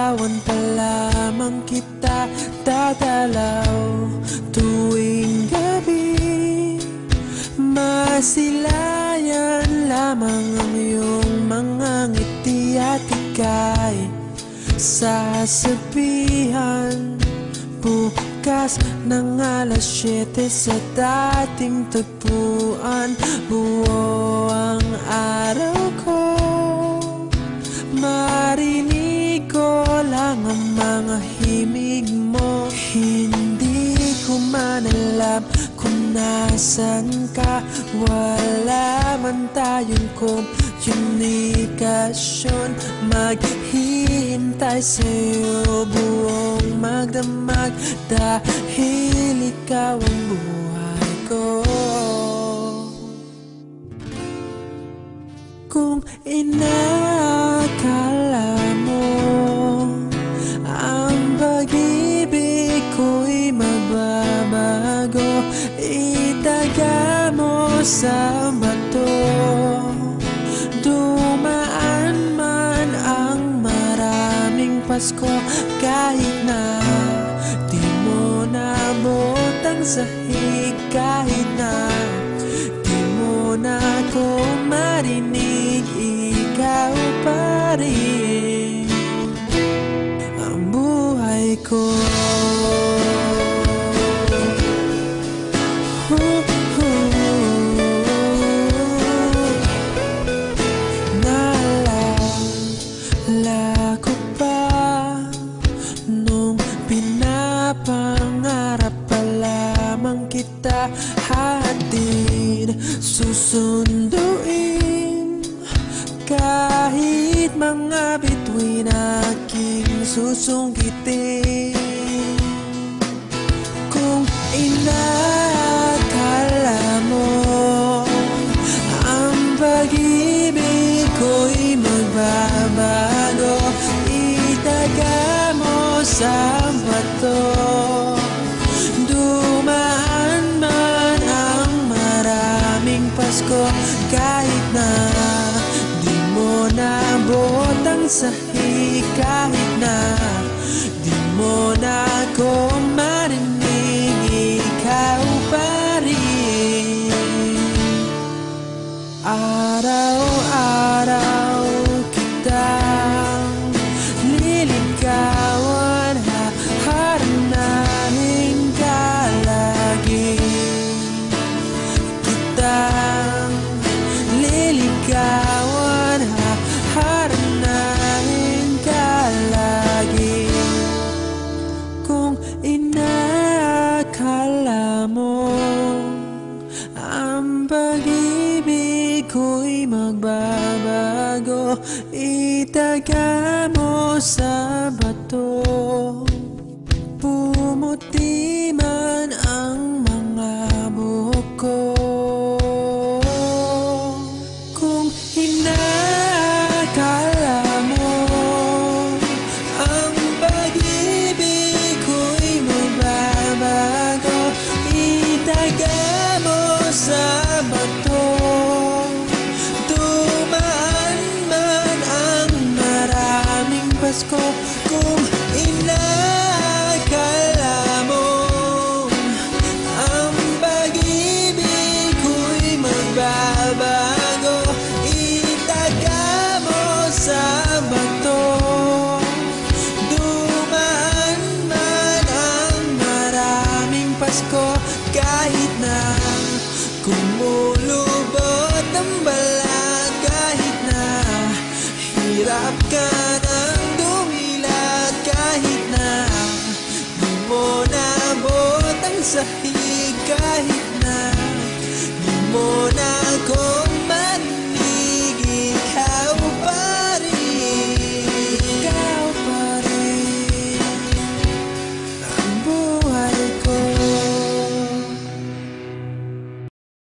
liligawan pa lamang kita dadalaw tuwing gabi. Masilayan lamang ang iyong mga ngiti at ika'y sasabihan bukas ng alas 7 sa dating tagpuan. Buo ang araw ko, marinig ko lang ang mga himig mo. Hindi ko man alam kung nasan ka, wala man tayong komunikasyon. Maghihintay sa'yo buong magdamag dahil ikaw ang buhay ko. Kung inakala mo ang pag-ibig ko'y mababago, itaga mo sa bato. Dumaan man ang maraming Pasko, kahit na di mo naabot ang sahig, kahit na di mo na ako marinig, ikaw pa rin ang buhay ko. Naalala ko pa nung pinapangarap pa lamang kita, hatid susunduin kahit mga bituin aking susungkitin. Kung inakala mo ang pag-ibig ko'y magbabago, itaga mo sa bato. Dumaan man ang maraming Pasko, kahit na di mo naabot ang sahig, kahit na di mo na ako marinig, ikaw pa rin. Araw-araw kitang liligawan, haharanahin ka lagi. Kitang liligawan, haharanahin ka lagi. Kung inakala mo ang pag-ibig ko'y magbabago, itaga mo sa bato. Pumuti man ang mga buhok ko. Kung inakala mo ang pag-ibig ko'y magbabago, itaga mo sa bato. Dumaan man ang maraming Pasko, kung inakala mo ang pag-ibig ko'y magbabago, itaga mo sa bato. Dumaan man ang maraming Pasko, kahit na kumulubot ang balag, kahit na hirap ka ng dumilag, kahit na di mo naabot ang sahig, kahit na di mo